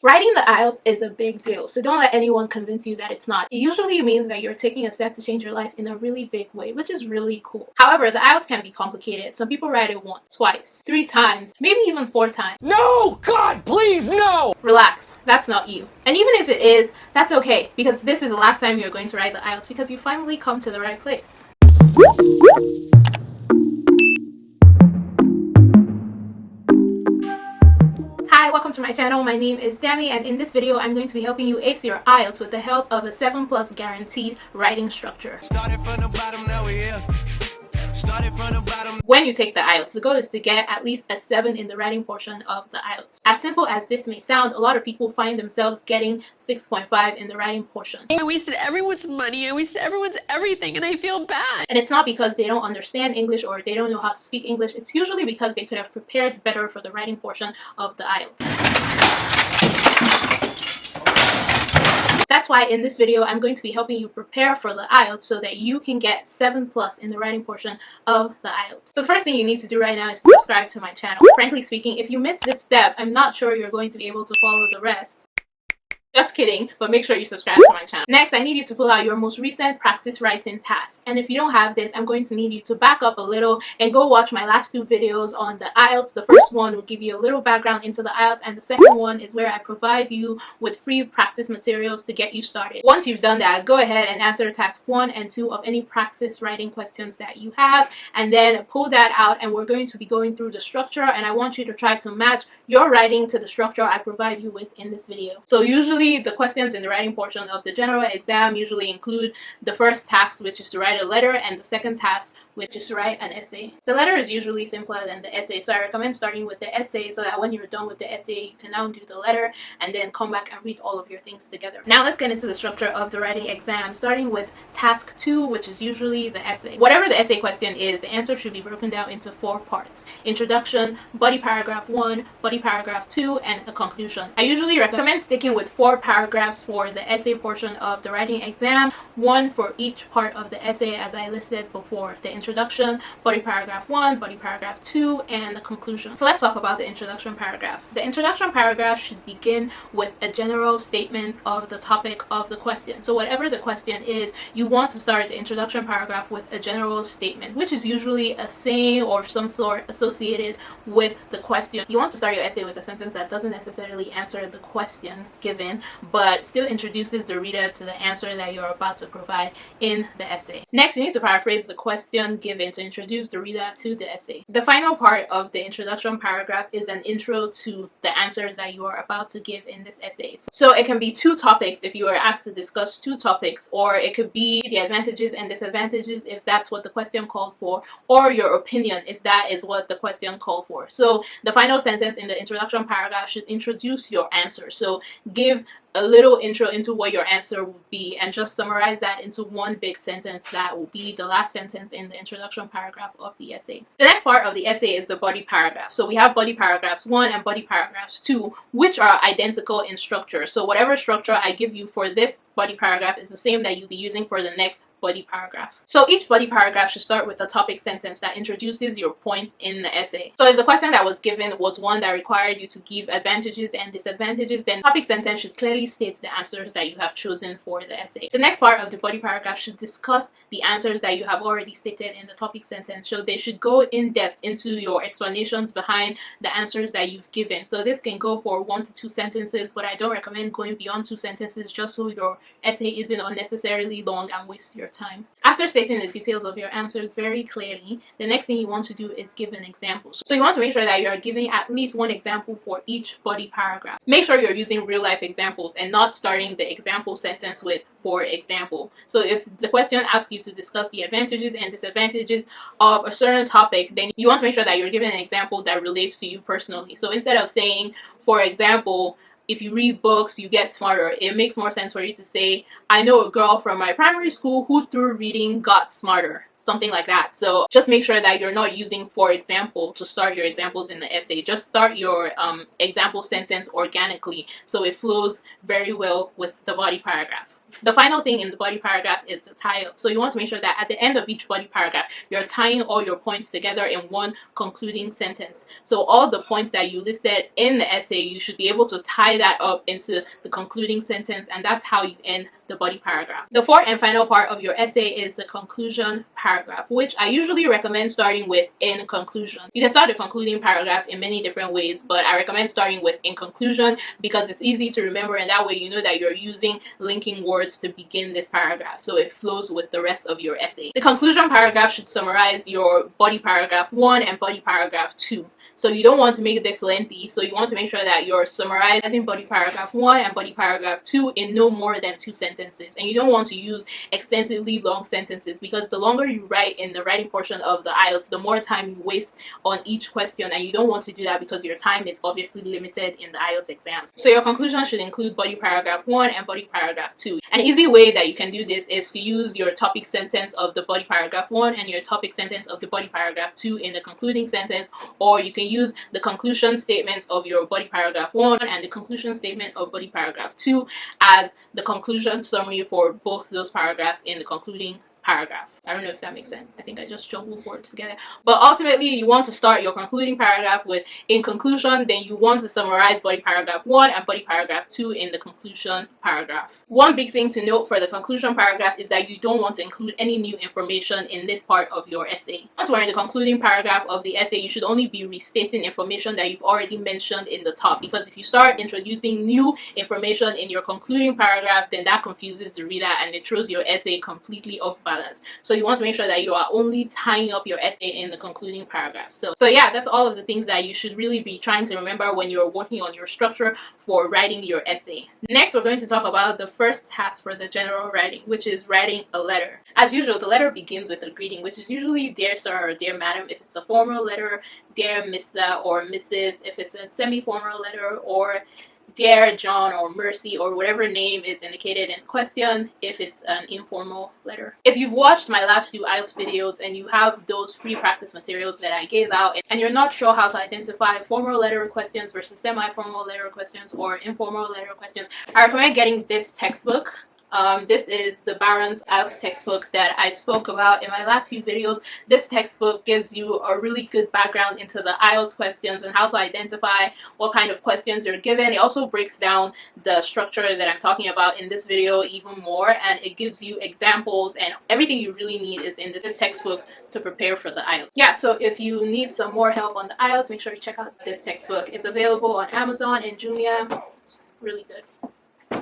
Writing the IELTS is a big deal, so don't let anyone convince you that it's not. It usually means that you're taking a step to change your life in a really big way, which is really cool. However, the IELTS can be complicated. Some people write it once, twice, 3 times, maybe even 4 times. No! God, please, no! Relax, that's not you. And even if it is, that's okay, because this is the last time you're going to write the IELTS because you finally come to the right place. Hi, welcome to my channel. My name is Dami, and in this video I'm going to be helping you ace your IELTS with the help of a 7+ guaranteed writing structure. Started from the bottom, now we're here. Started from the bottom. When you take the IELTS, the goal is to get at least a 7 in the writing portion of the IELTS. As simple as this may sound, a lot of people find themselves getting 6.5 in the writing portion. I wasted everyone's money, I wasted everyone's everything, and I feel bad. And it's not because they don't understand English or they don't know how to speak English. It's usually because they could have prepared better for the writing portion of the IELTS. That's why in this video, I'm going to be helping you prepare for the IELTS so that you can get 7+ in the writing portion of the IELTS. So the first thing you need to do right now is subscribe to my channel. Frankly speaking, if you miss this step, I'm not sure you're going to be able to follow the rest. Just kidding, but make sure you subscribe to my channel. Next, I need you to pull out your most recent practice writing task. And if you don't have this, I'm going to need you to back up a little and go watch my last 2 videos on the IELTS. The first one will give you a little background into the IELTS, and the second one is where I provide you with free practice materials to get you started. Once you've done that, go ahead and answer task 1 and 2 of any practice writing questions that you have, and then pull that out, and we're going to be going through the structure, and I want you to try to match your writing to the structure I provide you with in this video. So usually the questions in the writing portion of the general exam usually include the first task, which is to write a letter, and the second task, which is to write an essay. The letter is usually simpler than the essay, so I recommend starting with the essay so that when you're done with the essay, you can now do the letter and then come back and read all of your things together. Now let's get into the structure of the writing exam, starting with task 2, which is usually the essay. Whatever the essay question is, the answer should be broken down into 4 parts: introduction, body paragraph 1, body paragraph 2, and a conclusion. I usually recommend sticking with 4 paragraphs for the essay portion of the writing exam, 1 for each part of the essay as I listed before: the introduction, body paragraph 1, body paragraph 2, and the conclusion. So let's talk about the introduction paragraph. The introduction paragraph should begin with a general statement of the topic of the question. So whatever the question is, you want to start the introduction paragraph with a general statement, which is usually a saying or some sort associated with the question. You want to start your essay with a sentence that doesn't necessarily answer the question given, but still introduces the reader to the answer that you're about to provide in the essay. Next, you need to paraphrase the question given to introduce the reader to the essay. The final part of the introduction paragraph is an intro to the answers that you are about to give in this essay. So it can be 2 topics if you are asked to discuss 2 topics, or it could be the advantages and disadvantages if that's what the question called for, or your opinion if that is what the question called for. So the final sentence in the introduction paragraph should introduce your answer. So give a little intro into what your answer would be and just summarize that into one big sentence that will be the last sentence in the introduction paragraph of the essay. The next part of the essay is the body paragraph. So we have body paragraphs 1 and body paragraphs 2, which are identical in structure. So whatever structure I give you for this body paragraph is the same that you'll be using for the next body paragraph. So each body paragraph should start with a topic sentence that introduces your points in the essay. So if the question that was given was one that required you to give advantages and disadvantages, then topic sentence should clearly state the answers that you have chosen for the essay. The next part of the body paragraph should discuss the answers that you have already stated in the topic sentence. So they should go in depth into your explanations behind the answers that you've given. So this can go for 1 to 2 sentences, but I don't recommend going beyond 2 sentences just so your essay isn't unnecessarily long and waste your time. After stating the details of your answers very clearly, the next thing you want to do is give an example. So you want to make sure that you are giving at least 1 example for each body paragraph. Make sure you're using real life examples and not starting the example sentence with "for example." So if the question asks you to discuss the advantages and disadvantages of a certain topic, then you want to make sure that you're giving an example that relates to you personally. So instead of saying, "For example, if you read books, you get smarter," it makes more sense for you to say, "I know a girl from my primary school who through reading got smarter." Something like that. So just make sure that you're not using "for example" to start your examples in the essay. Just start your example sentence organically so it flows very well with the body paragraph. The final thing in the body paragraph is the tie-up. So you want to make sure that at the end of each body paragraph, you're tying all your points together in one concluding sentence. So all the points that you listed in the essay, you should be able to tie that up into the concluding sentence, and that's how you end the body paragraph. The fourth and final part of your essay is the conclusion paragraph, which I usually recommend starting with in conclusion. You can start the concluding paragraph in many different ways, but I recommend starting with in conclusion because it's easy to remember, and that way you know that you're using linking words to begin this paragraph, so it flows with the rest of your essay. The conclusion paragraph should summarize your body paragraph 1 and body paragraph 2. So you don't want to make this lengthy, so you want to make sure that you're summarizing body paragraph 1 and body paragraph 2 in no more than 2 sentences. And you don't want to use extensively long sentences, because the longer you write in the writing portion of the IELTS, the more time you waste on each question, and you don't want to do that because your time is obviously limited in the IELTS exams. So your conclusion should include body paragraph 1 and body paragraph 2. An easy way that you can do this is to use your topic sentence of the body paragraph 1 and your topic sentence of the body paragraph 2 in the concluding sentence, or you can use the conclusion statements of your body paragraph 1 and the conclusion statement of body paragraph 2 as the conclusion summary for both those paragraphs in the concluding paragraph. I don't know if that makes sense. I think I just jumbled words together. But ultimately, you want to start your concluding paragraph with in conclusion, then you want to summarize body paragraph 1 and body paragraph 2 in the conclusion paragraph. One big thing to note for the conclusion paragraph is that you don't want to include any new information in this part of your essay. Once we're in the concluding paragraph of the essay, you should only be restating information that you've already mentioned in the top, because if you start introducing new information in your concluding paragraph, then that confuses the reader and it throws your essay completely off balance. So you want to make sure that you are only tying up your essay in the concluding paragraph. So yeah, that's all of the things that you should really be trying to remember when you're working on your structure for writing your essay. Next, we're going to talk about the first task for the general writing, which is writing a letter. As usual, the letter begins with a greeting, which is usually dear sir or dear madam if it's a formal letter, dear Mr. or Mrs. if it's a semi-formal letter, or dear John or Mercy or whatever name is indicated in question if it's an informal letter. If you've watched my last few IELTS videos and you have those free practice materials that I gave out and you're not sure how to identify formal letter questions versus semi-formal letter questions or informal letter questions, I recommend getting this textbook. This is the Barron's IELTS textbook that I spoke about in my last few videos. This textbook gives you a really good background into the IELTS questions and how to identify what kind of questions you're given. It also breaks down the structure that I'm talking about in this video even more, and it gives you examples, and everything you really need is in this textbook to prepare for the IELTS. Yeah, so if you need some more help on the IELTS, make sure you check out this textbook. It's available on Amazon and Jumia. It's really good.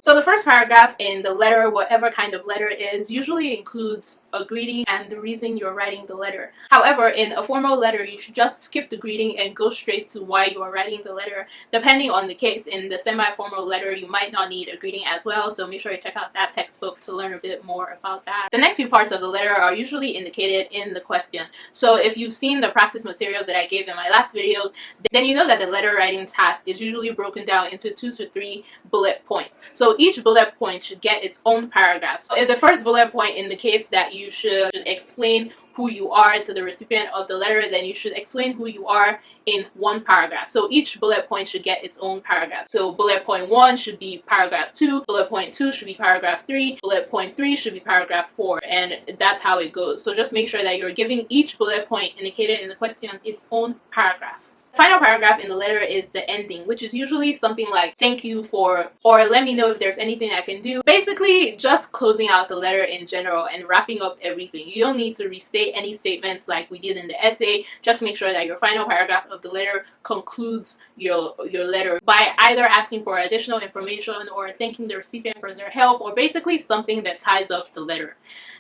So the first paragraph in the letter, whatever kind of letter it is, usually includes a greeting and the reason you're writing the letter. However, in a formal letter, you should just skip the greeting and go straight to why you are writing the letter. Depending on the case, in the semi-formal letter, you might not need a greeting as well, so make sure you check out that textbook to learn a bit more about that. The next few parts of the letter are usually indicated in the question. So if you've seen the practice materials that I gave in my last videos, then you know that the letter writing task is usually broken down into 2 to 3 bullet points. So each bullet point should get its own paragraph. So if the first bullet point indicates that you should explain who you are to the recipient of the letter, then you should explain who you are in one paragraph. So each bullet point should get its own paragraph. So bullet point 1 should be paragraph 2, bullet point 2 should be paragraph 3, bullet point 3 should be paragraph 4, and that's how it goes. So just make sure that you're giving each bullet point indicated in the question its own paragraph. Final paragraph in the letter is the ending, which is usually something like thank you for, or let me know if there's anything I can do. Basically just closing out the letter in general and wrapping up everything. You don't need to restate any statements like we did in the essay. Just make sure that your final paragraph of the letter concludes your letter by either asking for additional information or thanking the recipient for their help, or basically something that ties up the letter.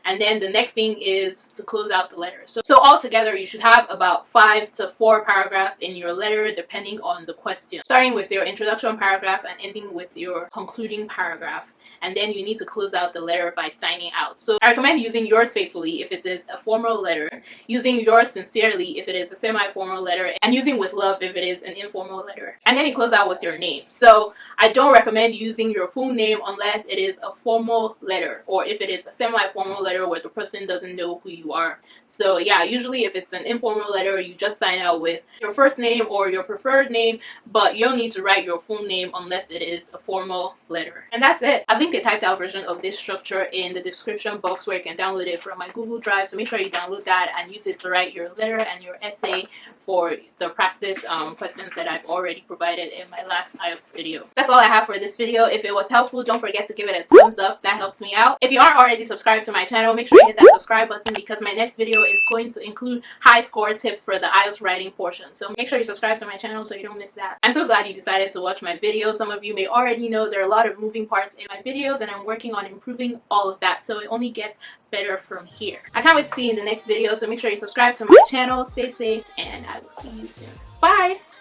And then the next thing is to close out the letter. So altogether, you should have about 5 to 4 paragraphs in your letter, depending on the question. Starting with your introduction paragraph and ending with your concluding paragraph. And then you need to close out the letter by signing out. So I recommend using yours faithfully if it is a formal letter, using yours sincerely if it is a semi-formal letter, and using with love if it is an informal letter. And then you close out with your name. So I don't recommend using your full name unless it is a formal letter, or if it is a semi-formal letter where the person doesn't know who you are. So yeah, usually if it's an informal letter, you just sign out with your first name, name or your preferred name, but you'll need to write your full name unless it is a formal letter. And that's it. I've linked a typed out version of this structure in the description box where you can download it from my Google Drive, so make sure you download that and use it to write your letter and your essay for the practice questions that I've already provided in my last IELTS video. That's all I have for this video. If it was helpful, don't forget to give it a thumbs up. That helps me out. If you aren't already subscribed to my channel, make sure you hit that subscribe button because my next video is going to include high score tips for the IELTS writing portion. So make sure you subscribe to my channel so you don't miss that. I'm so glad you decided to watch my video. Some of you may already know there are a lot of moving parts in my videos and I'm working on improving all of that, so it only gets better from here. I can't wait to see you in the next video, so make sure you subscribe to my channel, stay safe, and I will see you soon. Bye!